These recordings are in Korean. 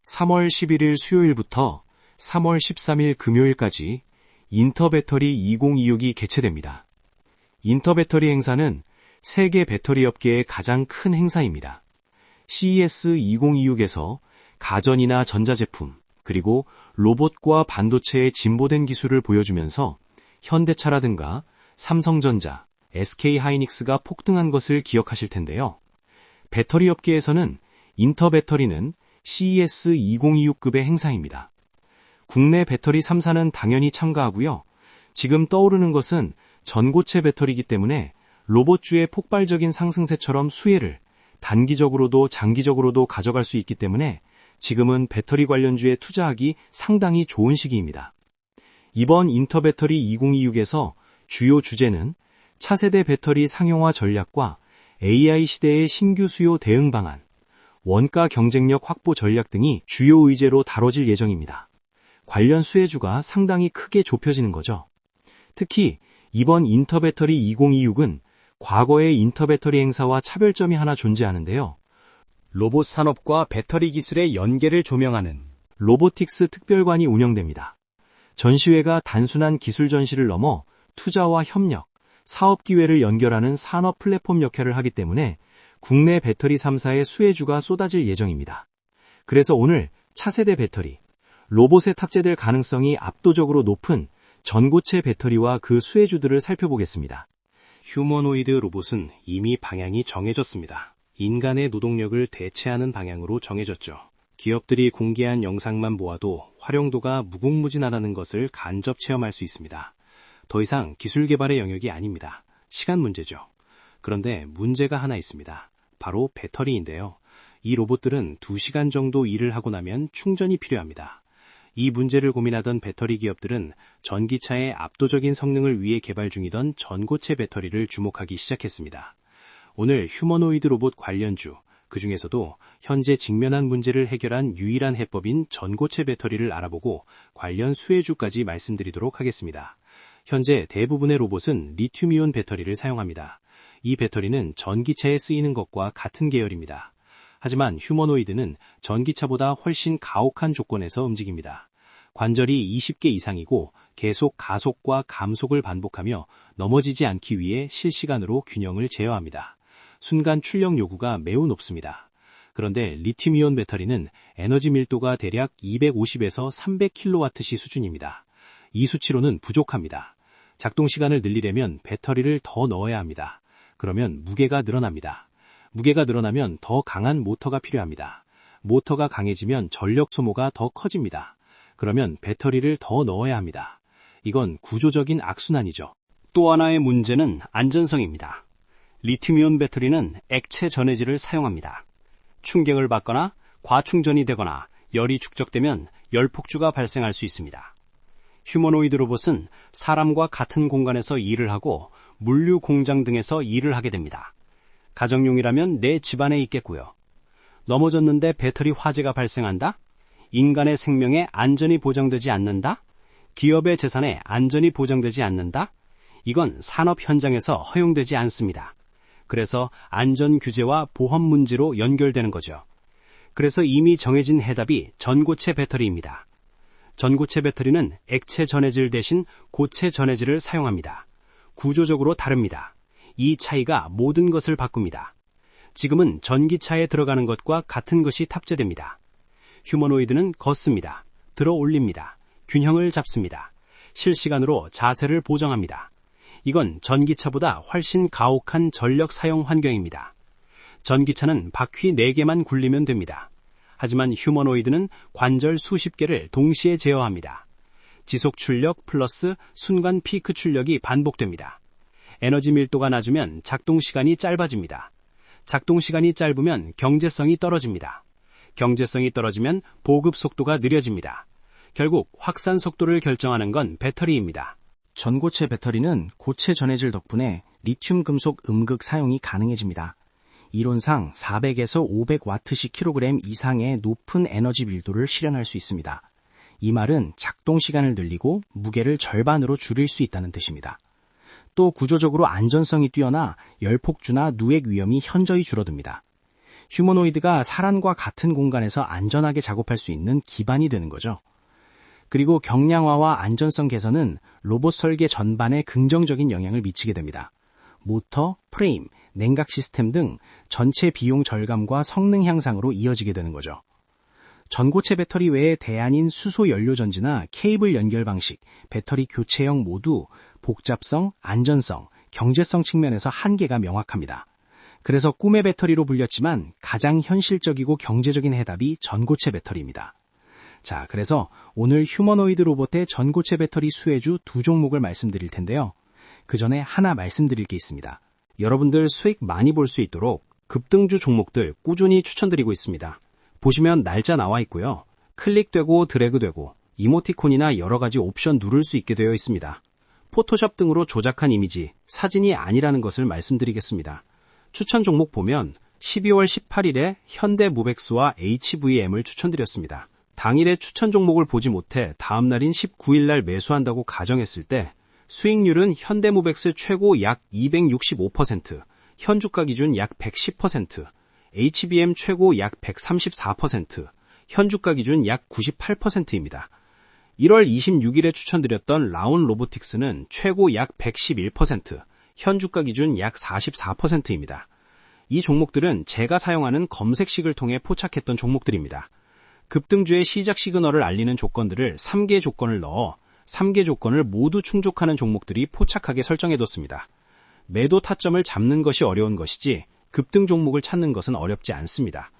3월 11일 수요일부터 3월 13일 금요일까지 인터배터리 2026이 개최됩니다. 인터배터리 행사는 세계 배터리 업계의 가장 큰 행사입니다. CES 2026에서 가전이나 전자제품, 그리고 로봇과 반도체의 진보된 기술을 보여주면서 현대차라든가 삼성전자, SK하이닉스가 폭등한 것을 기억하실 텐데요. 배터리 업계에서는 인터배터리는 CES 2026급의 행사입니다. 국내 배터리 3사는 당연히 참가하고요. 지금 떠오르는 것은 전고체 배터리이기 때문에 로봇주의 폭발적인 상승세처럼 수혜를 단기적으로도 장기적으로도 가져갈 수 있기 때문에 지금은 배터리 관련주에 투자하기 상당히 좋은 시기입니다. 이번 인터배터리 2026에서 주요 주제는 차세대 배터리 상용화 전략과 AI 시대의 신규 수요 대응 방안, 원가 경쟁력 확보 전략 등이 주요 의제로 다뤄질 예정입니다. 관련 수혜주가 상당히 크게 좁혀지는 거죠. 특히 이번 인터배터리 2026은 과거의 인터배터리 행사와 차별점이 하나 존재하는데요. 로봇 산업과 배터리 기술의 연계를 조명하는 로보틱스 특별관이 운영됩니다. 전시회가 단순한 기술 전시를 넘어 투자와 협력, 사업 기회를 연결하는 산업 플랫폼 역할을 하기 때문에 국내 배터리 3사의 수혜주가 쏟아질 예정입니다. 그래서 오늘 차세대 배터리, 로봇에 탑재될 가능성이 압도적으로 높은 전고체 배터리와 그 수혜주들을 살펴보겠습니다. 휴머노이드 로봇은 이미 방향이 정해졌습니다. 인간의 노동력을 대체하는 방향으로 정해졌죠. 기업들이 공개한 영상만 보아도 활용도가 무궁무진하다는 것을 간접 체험할 수 있습니다. 더 이상 기술 개발의 영역이 아닙니다. 시간 문제죠. 그런데 문제가 하나 있습니다. 바로 배터리인데요. 이 로봇들은 2시간 정도 일을 하고 나면 충전이 필요합니다. 이 문제를 고민하던 배터리 기업들은 전기차의 압도적인 성능을 위해 개발 중이던 전고체 배터리를 주목하기 시작했습니다. 오늘 휴머노이드 로봇 관련주, 그 중에서도 현재 직면한 문제를 해결한 유일한 해법인 전고체 배터리를 알아보고 관련 수혜주까지 말씀드리도록 하겠습니다. 현재 대부분의 로봇은 리튬이온 배터리를 사용합니다. 이 배터리는 전기차에 쓰이는 것과 같은 계열입니다. 하지만 휴머노이드는 전기차보다 훨씬 가혹한 조건에서 움직입니다. 관절이 20개 이상이고 계속 가속과 감속을 반복하며 넘어지지 않기 위해 실시간으로 균형을 제어합니다. 순간 출력 요구가 매우 높습니다. 그런데 리튬이온 배터리는 에너지 밀도가 대략 250에서 300kWh 수준입니다. 이 수치로는 부족합니다. 작동 시간을 늘리려면 배터리를 더 넣어야 합니다. 그러면 무게가 늘어납니다. 무게가 늘어나면 더 강한 모터가 필요합니다. 모터가 강해지면 전력 소모가 더 커집니다. 그러면 배터리를 더 넣어야 합니다. 이건 구조적인 악순환이죠. 또 하나의 문제는 안전성입니다. 리튬이온 배터리는 액체 전해질을 사용합니다. 충격을 받거나 과충전이 되거나 열이 축적되면 열폭주가 발생할 수 있습니다. 휴머노이드 로봇은 사람과 같은 공간에서 일을 하고 물류 공장 등에서 일을 하게 됩니다. 가정용이라면 내 집안에 있겠고요. 넘어졌는데 배터리 화재가 발생한다? 인간의 생명에 안전이 보장되지 않는다? 기업의 재산에 안전이 보장되지 않는다? 이건 산업 현장에서 허용되지 않습니다. 그래서 안전 규제와 보험 문제로 연결되는 거죠. 그래서 이미 정해진 해답이 전고체 배터리입니다. 전고체 배터리는 액체 전해질 대신 고체 전해질을 사용합니다. 구조적으로 다릅니다. 이 차이가 모든 것을 바꿉니다. 지금은 전기차에 들어가는 것과 같은 것이 탑재됩니다. 휴머노이드는 걷습니다. 들어 올립니다. 균형을 잡습니다. 실시간으로 자세를 보정합니다. 이건 전기차보다 훨씬 가혹한 전력 사용 환경입니다. 전기차는 바퀴 4개만 굴리면 됩니다. 하지만 휴머노이드는 관절 수십 개를 동시에 제어합니다. 지속 출력 플러스 순간 피크 출력이 반복됩니다. 에너지 밀도가 낮으면 작동 시간이 짧아집니다. 작동 시간이 짧으면 경제성이 떨어집니다. 경제성이 떨어지면 보급 속도가 느려집니다. 결국 확산 속도를 결정하는 건 배터리입니다. 전고체 배터리는 고체 전해질 덕분에 리튬 금속 음극 사용이 가능해집니다. 이론상 400에서 500Wh/kg 이상의 높은 에너지 밀도를 실현할 수 있습니다. 이 말은 작동 시간을 늘리고 무게를 절반으로 줄일 수 있다는 뜻입니다. 또 구조적으로 안전성이 뛰어나 열폭주나 누액 위험이 현저히 줄어듭니다. 휴머노이드가 사람과 같은 공간에서 안전하게 작업할 수 있는 기반이 되는 거죠. 그리고 경량화와 안전성 개선은 로봇 설계 전반에 긍정적인 영향을 미치게 됩니다. 모터, 프레임, 냉각 시스템 등 전체 비용 절감과 성능 향상으로 이어지게 되는 거죠. 전고체 배터리 외에 대안인 수소 연료 전지나 케이블 연결 방식, 배터리 교체형 모두 복잡성, 안전성, 경제성 측면에서 한계가 명확합니다. 그래서 꿈의 배터리로 불렸지만 가장 현실적이고 경제적인 해답이 전고체 배터리입니다. 자, 그래서 오늘 휴머노이드 로봇의 전고체 배터리 수혜주 두 종목을 말씀드릴 텐데요. 그 전에 하나 말씀드릴 게 있습니다. 여러분들 수익 많이 볼 수 있도록 급등주 종목들 꾸준히 추천드리고 있습니다. 보시면 날짜 나와 있고요. 클릭되고 드래그되고 이모티콘이나 여러 가지 옵션 누를 수 있게 되어 있습니다. 포토샵 등으로 조작한 이미지, 사진이 아니라는 것을 말씀드리겠습니다. 추천 종목 보면 12월 18일에 현대무벡스와 HVM을 추천드렸습니다. 당일에 추천 종목을 보지 못해 다음날인 19일날 매수한다고 가정했을 때 수익률은 현대무벡스 최고 약 265%, 현주가 기준 약 110%, HBM 최고 약 134%, 현주가 기준 약 98%입니다. 1월 26일에 추천드렸던 라온 로보틱스는 최고 약 111%, 현주가 기준 약 44%입니다. 이 종목들은 제가 사용하는 검색식을 통해 포착했던 종목들입니다. 급등주의 시작 시그널을 알리는 조건들을 3개 조건을 넣어 3개 조건을 모두 충족하는 종목들이 포착하게 설정해뒀습니다. 매도 타점을 잡는 것이 어려운 것이지 급등 종목을 찾는 것은 어렵지 않습니다.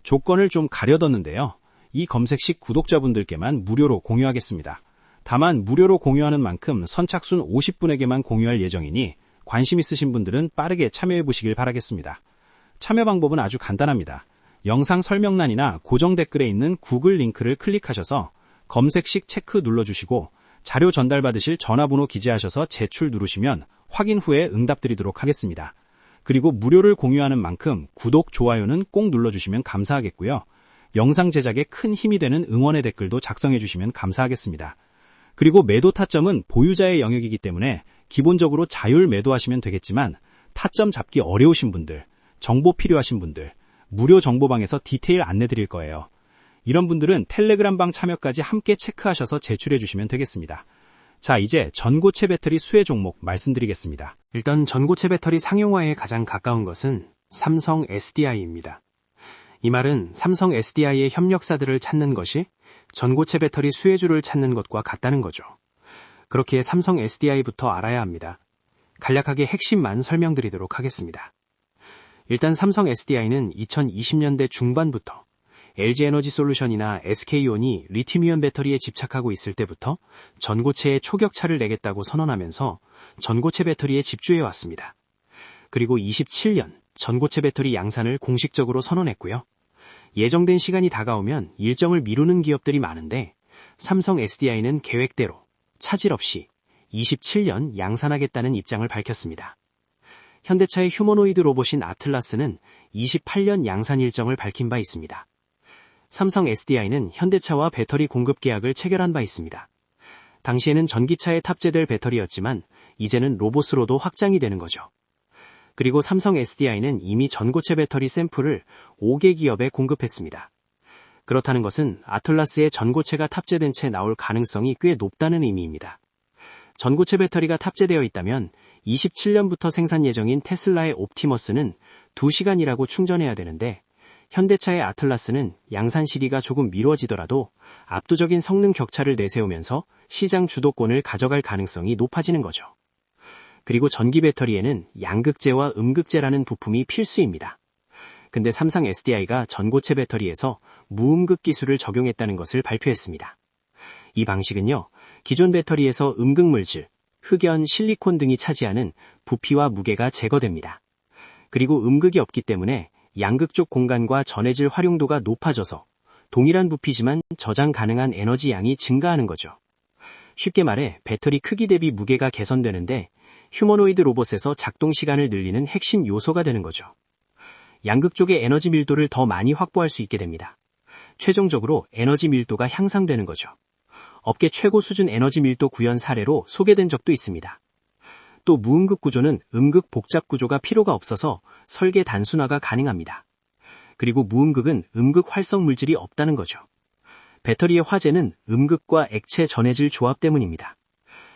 조건을 좀 가려뒀는데요. 이 검색식 구독자분들께만 무료로 공유하겠습니다. 다만 무료로 공유하는 만큼 선착순 50분에게만 공유할 예정이니 관심 있으신 분들은 빠르게 참여해 보시길 바라겠습니다. 참여 방법은 아주 간단합니다. 영상 설명란이나 고정 댓글에 있는 구글 링크를 클릭하셔서 검색식 체크 눌러주시고 자료 전달받으실 전화번호 기재하셔서 제출 누르시면 확인 후에 응답드리도록 하겠습니다. 그리고 무료를 공유하는 만큼 구독, 좋아요는 꼭 눌러주시면 감사하겠고요. 영상 제작에 큰 힘이 되는 응원의 댓글도 작성해 주시면 감사하겠습니다. 그리고 매도 타점은 보유자의 영역이기 때문에 기본적으로 자율 매도하시면 되겠지만 타점 잡기 어려우신 분들, 정보 필요하신 분들, 무료 정보방에서 디테일 안내 드릴 거예요. 이런 분들은 텔레그램방 참여까지 함께 체크하셔서 제출해 주시면 되겠습니다. 자, 이제 전고체 배터리 수혜 종목 말씀드리겠습니다. 일단 전고체 배터리 상용화에 가장 가까운 것은 삼성 SDI입니다. 이 말은 삼성 SDI의 협력사들을 찾는 것이 전고체 배터리 수혜주를 찾는 것과 같다는 거죠. 그렇기에 삼성 SDI부터 알아야 합니다. 간략하게 핵심만 설명드리도록 하겠습니다. 일단 삼성 SDI는 2020년대 중반부터 LG에너지솔루션이나 SK온이 리튬이온 배터리에 집착하고 있을 때부터 전고체에 초격차를 내겠다고 선언하면서 전고체 배터리에 집중해왔습니다. 그리고 27년 전고체 배터리 양산을 공식적으로 선언했고요. 예정된 시간이 다가오면 일정을 미루는 기업들이 많은데 삼성 SDI는 계획대로 차질 없이 27년 양산하겠다는 입장을 밝혔습니다. 현대차의 휴머노이드 로봇인 아틀라스는 28년 양산 일정을 밝힌 바 있습니다. 삼성 SDI는 현대차와 배터리 공급 계약을 체결한 바 있습니다. 당시에는 전기차에 탑재될 배터리였지만 이제는 로봇으로도 확장이 되는 거죠. 그리고 삼성 SDI는 이미 전고체 배터리 샘플을 5개 기업에 공급했습니다. 그렇다는 것은 아틀라스에 전고체가 탑재된 채 나올 가능성이 꽤 높다는 의미입니다. 전고체 배터리가 탑재되어 있다면 27년부터 생산 예정인 테슬라의 옵티머스는 2시간이라고 충전해야 되는데 현대차의 아틀라스는 양산 시기가 조금 미뤄지더라도 압도적인 성능 격차를 내세우면서 시장 주도권을 가져갈 가능성이 높아지는 거죠. 그리고 전기 배터리에는 양극재와 음극재라는 부품이 필수입니다. 근데 삼성 SDI가 전고체 배터리에서 무음극 기술을 적용했다는 것을 발표했습니다. 이 방식은요, 기존 배터리에서 음극물질, 흑연, 실리콘 등이 차지하는 부피와 무게가 제거됩니다. 그리고 음극이 없기 때문에 양극 쪽 공간과 전해질 활용도가 높아져서 동일한 부피지만 저장 가능한 에너지 양이 증가하는 거죠. 쉽게 말해 배터리 크기 대비 무게가 개선되는데 휴머노이드 로봇에서 작동 시간을 늘리는 핵심 요소가 되는 거죠. 양극 쪽의 에너지 밀도를 더 많이 확보할 수 있게 됩니다. 최종적으로 에너지 밀도가 향상되는 거죠. 업계 최고 수준 에너지 밀도 구현 사례로 소개된 적도 있습니다. 또 무음극 구조는 음극 복잡 구조가 필요가 없어서 설계 단순화가 가능합니다. 그리고 무음극은 음극 활성 물질이 없다는 거죠. 배터리의 화재는 음극과 액체 전해질 조합 때문입니다.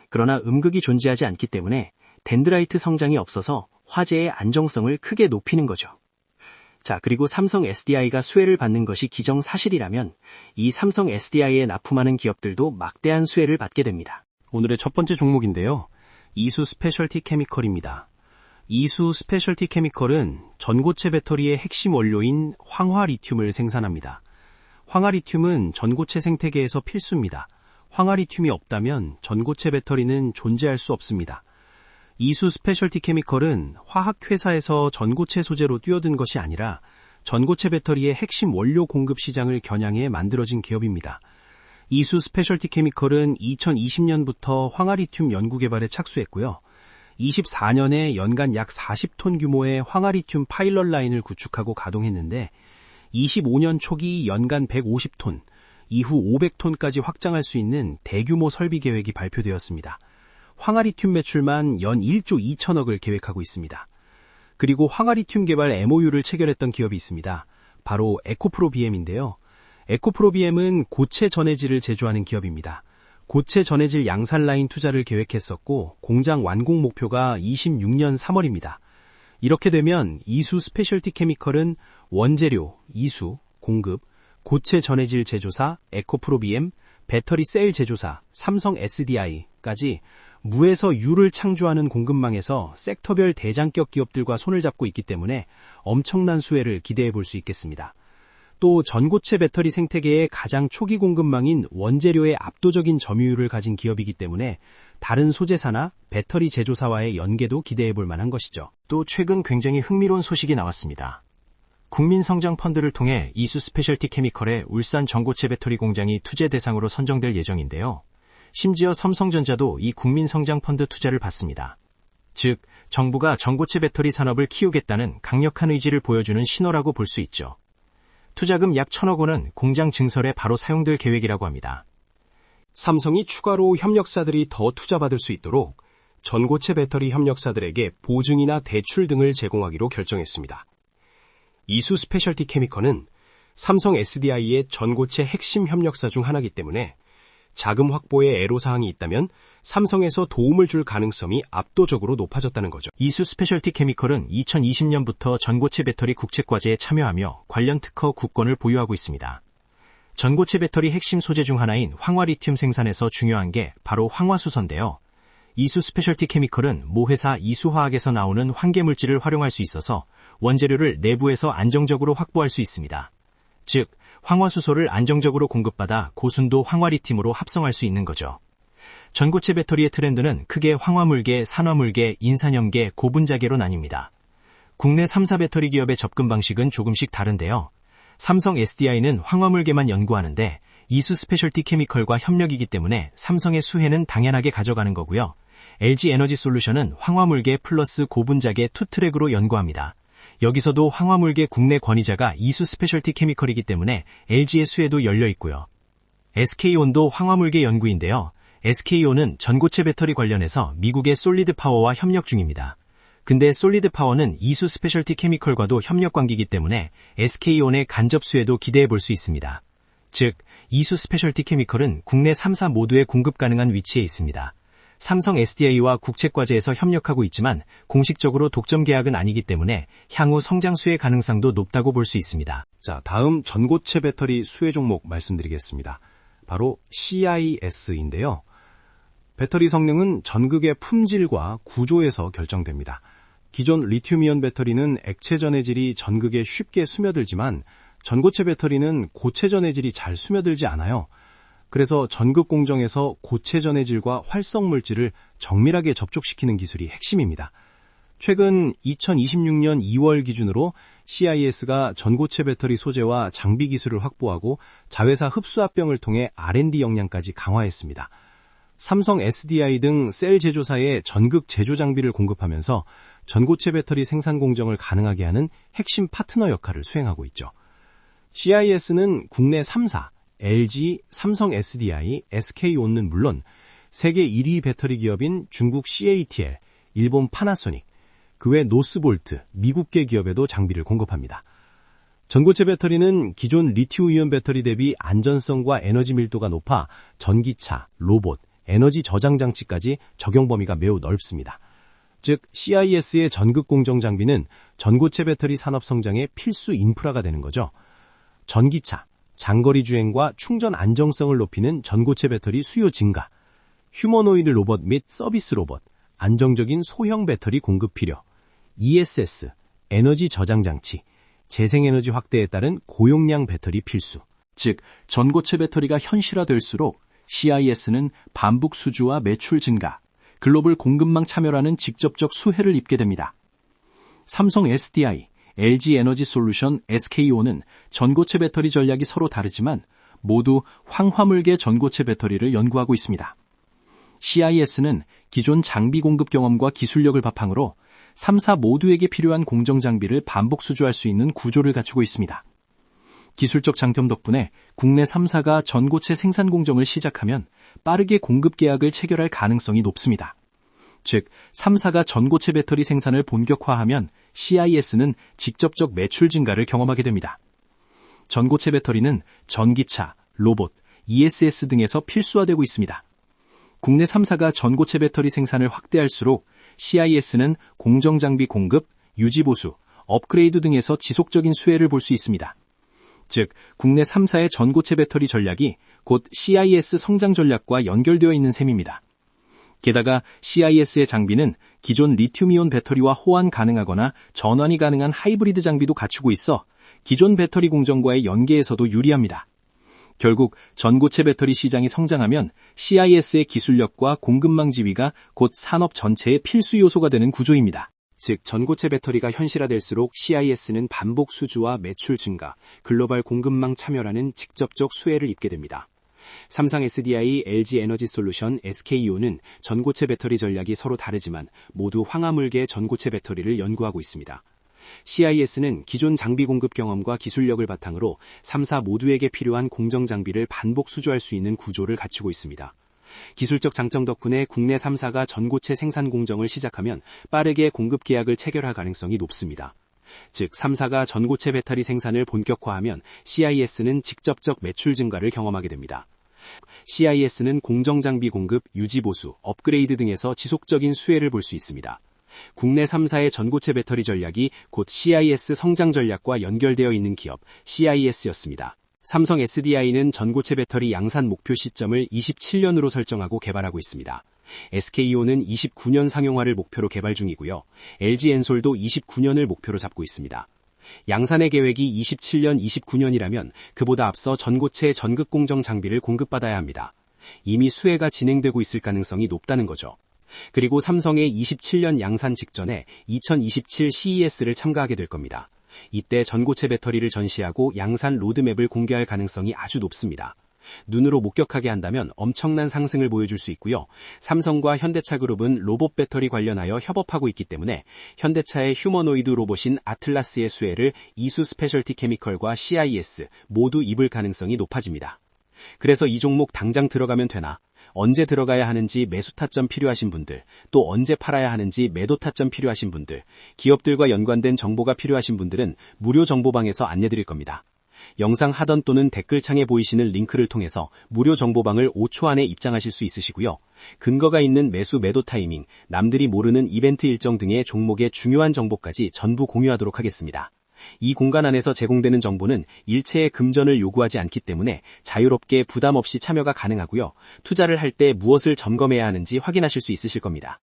그러나 음극이 존재하지 않기 때문에 덴드라이트 성장이 없어서 화재의 안정성을 크게 높이는 거죠. 자, 그리고 삼성 SDI가 수혜를 받는 것이 기정사실이라면 이 삼성 SDI에 납품하는 기업들도 막대한 수혜를 받게 됩니다. 오늘의 첫 번째 종목인데요. 이수 스페셜티 케미컬입니다. 이수 스페셜티 케미컬은 전고체 배터리의 핵심 원료인 황화리튬을 생산합니다. 황화리튬은 전고체 생태계에서 필수입니다. 황화리튬이 없다면 전고체 배터리는 존재할 수 없습니다. 이수 스페셜티 케미컬은 화학회사에서 전고체 소재로 뛰어든 것이 아니라 전고체 배터리의 핵심 원료 공급 시장을 겨냥해 만들어진 기업입니다. 이수 스페셜티 케미컬은 2020년부터 황화리튬 연구 개발에 착수했고요. 24년에 연간 약 40톤 규모의 황화리튬 파일럿 라인을 구축하고 가동했는데 25년 초기 연간 150톤, 이후 500톤까지 확장할 수 있는 대규모 설비 계획이 발표되었습니다. 황화리튬 매출만 연 1조 2천억을 계획하고 있습니다. 그리고 황화리튬 개발 MOU를 체결했던 기업이 있습니다. 바로 에코프로비엠인데요. 에코프로비엠은 고체 전해질을 제조하는 기업입니다. 고체 전해질 양산 라인 투자를 계획했었고 공장 완공 목표가 26년 3월입니다. 이렇게 되면 이수 스페셜티 케미컬은 원재료, 이수, 공급, 고체 전해질 제조사, 에코프로비엠, 배터리 셀 제조사, 삼성 SDI까지 무에서 유를 창조하는 공급망에서 섹터별 대장격 기업들과 손을 잡고 있기 때문에 엄청난 수혜를 기대해 볼 수 있겠습니다. 또 전고체 배터리 생태계의 가장 초기 공급망인 원재료의 압도적인 점유율을 가진 기업이기 때문에 다른 소재사나 배터리 제조사와의 연계도 기대해 볼 만한 것이죠. 또 최근 굉장히 흥미로운 소식이 나왔습니다. 국민성장펀드를 통해 이수 스페셜티 케미컬의 울산 전고체 배터리 공장이 투자 대상으로 선정될 예정인데요. 심지어 삼성전자도 이 국민성장펀드 투자를 받습니다. 즉, 정부가 전고체 배터리 산업을 키우겠다는 강력한 의지를 보여주는 신호라고 볼 수 있죠. 투자금 약 1,000억 원은 공장 증설에 바로 사용될 계획이라고 합니다. 삼성이 추가로 협력사들이 더 투자받을 수 있도록 전고체 배터리 협력사들에게 보증이나 대출 등을 제공하기로 결정했습니다. 이수 스페셜티 케미컬은 삼성 SDI의 전고체 핵심 협력사 중 하나이기 때문에 자금 확보에 애로사항이 있다면 삼성에서 도움을 줄 가능성이 압도적으로 높아졌다는 거죠. 이수 스페셜티 케미컬은 2020년부터 전고체 배터리 국책과제에 참여하며 관련 특허 국권을 보유하고 있습니다. 전고체 배터리 핵심 소재 중 하나인 황화리튬 생산에서 중요한 게 바로 황화수소인데요. 이수 스페셜티 케미컬은 모 회사 이수화학에서 나오는 환계물질을 활용할 수 있어서 원재료를 내부에서 안정적으로 확보할 수 있습니다. 즉, 황화수소를 안정적으로 공급받아 고순도 황화리튬으로 합성할 수 있는 거죠. 전고체 배터리의 트렌드는 크게 황화물계, 산화물계, 인산염계, 고분자계로 나뉩니다. 국내 3사 배터리 기업의 접근 방식은 조금씩 다른데요. 삼성 SDI는 황화물계만 연구하는데 이수 스페셜티 케미컬과 협력이기 때문에 삼성의 수혜는 당연하게 가져가는 거고요. LG 에너지 솔루션은 황화물계 플러스 고분자계 투트랙으로 연구합니다. 여기서도 황화물계 국내 권위자가 이수 스페셜티 케미컬이기 때문에 LG의 수혜도 열려 있고요. SK온도 황화물계 연구인데요. SK온은 전고체 배터리 관련해서 미국의 솔리드 파워와 협력 중입니다. 근데 솔리드 파워는 이수 스페셜티 케미컬과도 협력 관계이기 때문에 SK온의 간접 수혜도 기대해 볼 수 있습니다. 즉, 이수 스페셜티 케미컬은 국내 3사 모두에 공급 가능한 위치에 있습니다. 삼성 SDI와 국책과제에서 협력하고 있지만 공식적으로 독점 계약은 아니기 때문에 향후 성장 수혜 가능성도 높다고 볼 수 있습니다. 자, 다음 전고체 배터리 수혜 종목 말씀드리겠습니다. 바로 CIS인데요. 배터리 성능은 전극의 품질과 구조에서 결정됩니다. 기존 리튬이온 배터리는 액체 전해질이 전극에 쉽게 스며들지만 전고체 배터리는 고체 전해질이 잘 스며들지 않아요. 그래서 전극 공정에서 고체 전해질과 활성 물질을 정밀하게 접촉시키는 기술이 핵심입니다. 최근 2026년 2월 기준으로 CIS가 전고체 배터리 소재와 장비 기술을 확보하고 자회사 흡수합병을 통해 R&D 역량까지 강화했습니다. 삼성 SDI 등 셀 제조사에 전극 제조 장비를 공급하면서 전고체 배터리 생산 공정을 가능하게 하는 핵심 파트너 역할을 수행하고 있죠. CIS는 국내 3사, LG, 삼성 SDI, SK온은 물론 세계 1위 배터리 기업인 중국 CATL, 일본 파나소닉, 그 외 노스볼트, 미국계 기업에도 장비를 공급합니다. 전고체 배터리는 기존 리튬이온 배터리 대비 안전성과 에너지 밀도가 높아 전기차, 로봇, 에너지 저장 장치까지 적용 범위가 매우 넓습니다. 즉, CIS의 전극 공정 장비는 전고체 배터리 산업 성장의 필수 인프라가 되는 거죠. 전기차, 장거리 주행과 충전 안정성을 높이는 전고체 배터리 수요 증가, 휴머노이드 로봇 및 서비스 로봇, 안정적인 소형 배터리 공급 필요, ESS, 에너지 저장 장치, 재생에너지 확대에 따른 고용량 배터리 필수. 즉, 전고체 배터리가 현실화될수록 CIS는 반복 수주와 매출 증가, 글로벌 공급망 참여라는 직접적 수혜를 입게 됩니다. 삼성 SDI, LG 에너지 솔루션 SKO는 전고체 배터리 전략이 서로 다르지만 모두 황화물계 전고체 배터리를 연구하고 있습니다. CIS는 기존 장비 공급 경험과 기술력을 바탕으로 3사 모두에게 필요한 공정 장비를 반복 수주할 수 있는 구조를 갖추고 있습니다. 기술적 장점 덕분에 국내 3사가 전고체 생산 공정을 시작하면 빠르게 공급 계약을 체결할 가능성이 높습니다. 즉, 3사가 전고체 배터리 생산을 본격화하면 CIS는 직접적 매출 증가를 경험하게 됩니다. 전고체 배터리는 전기차, 로봇, ESS 등에서 필수화되고 있습니다. 국내 3사가 전고체 배터리 생산을 확대할수록 CIS는 공정장비 공급, 유지보수, 업그레이드 등에서 지속적인 수혜를 볼 수 있습니다. 즉, 국내 3사의 전고체 배터리 전략이 곧 CIS 성장 전략과 연결되어 있는 셈입니다. 게다가 CIS의 장비는 기존 리튬이온 배터리와 호환 가능하거나 전환이 가능한 하이브리드 장비도 갖추고 있어 기존 배터리 공정과의 연계에서도 유리합니다. 결국 전고체 배터리 시장이 성장하면 CIS의 기술력과 공급망 지위가 곧 산업 전체의 필수 요소가 되는 구조입니다. 즉, 전고체 배터리가 현실화될수록 CIS는 반복 수주와 매출 증가, 글로벌 공급망 참여라는 직접적 수혜를 입게 됩니다. 삼성 SDI, LG 에너지 솔루션, SKO는 전고체 배터리 전략이 서로 다르지만 모두 황화물계 전고체 배터리를 연구하고 있습니다. CIS는 기존 장비 공급 경험과 기술력을 바탕으로 3사 모두에게 필요한 공정 장비를 반복 수주할 수 있는 구조를 갖추고 있습니다. 기술적 장점 덕분에 국내 3사가 전고체 생산 공정을 시작하면 빠르게 공급 계약을 체결할 가능성이 높습니다. 즉, 3사가 전고체 배터리 생산을 본격화하면 CIS는 직접적 매출 증가를 경험하게 됩니다. CIS는 공정장비 공급, 유지보수, 업그레이드 등에서 지속적인 수혜를 볼 수 있습니다. 국내 3사의 전고체 배터리 전략이 곧 CIS 성장 전략과 연결되어 있는 기업 CIS였습니다. 삼성 SDI는 전고체 배터리 양산 목표 시점을 27년으로 설정하고 개발하고 있습니다. SKO는 29년 상용화를 목표로 개발 중이고요. LG 엔솔도 29년을 목표로 잡고 있습니다. 양산의 계획이 27년, 29년이라면 그보다 앞서 전고체 전극 공정 장비를 공급받아야 합니다. 이미 수혜가 진행되고 있을 가능성이 높다는 거죠. 그리고 삼성의 27년 양산 직전에 2027 CES를 참가하게 될 겁니다. 이때 전고체 배터리를 전시하고 양산 로드맵을 공개할 가능성이 아주 높습니다. 눈으로 목격하게 한다면 엄청난 상승을 보여줄 수 있고요. 삼성과 현대차 그룹은 로봇 배터리 관련하여 협업하고 있기 때문에 현대차의 휴머노이드 로봇인 아틀라스의 수혜를 이수 스페셜티 케미컬과 CIS 모두 입을 가능성이 높아집니다. 그래서 이 종목 당장 들어가면 되나? 언제 들어가야 하는지 매수 타점 필요하신 분들, 또 언제 팔아야 하는지 매도 타점 필요하신 분들, 기업들과 연관된 정보가 필요하신 분들은 무료 정보방에서 안내드릴 겁니다. 영상 하단 또는 댓글창에 보이시는 링크를 통해서 무료 정보방을 5초 안에 입장하실 수 있으시고요. 근거가 있는 매수 매도 타이밍, 남들이 모르는 이벤트 일정 등의 종목의 중요한 정보까지 전부 공유하도록 하겠습니다. 이 공간 안에서 제공되는 정보는 일체의 금전을 요구하지 않기 때문에 자유롭게 부담 없이 참여가 가능하고요. 투자를 할 때 무엇을 점검해야 하는지 확인하실 수 있으실 겁니다.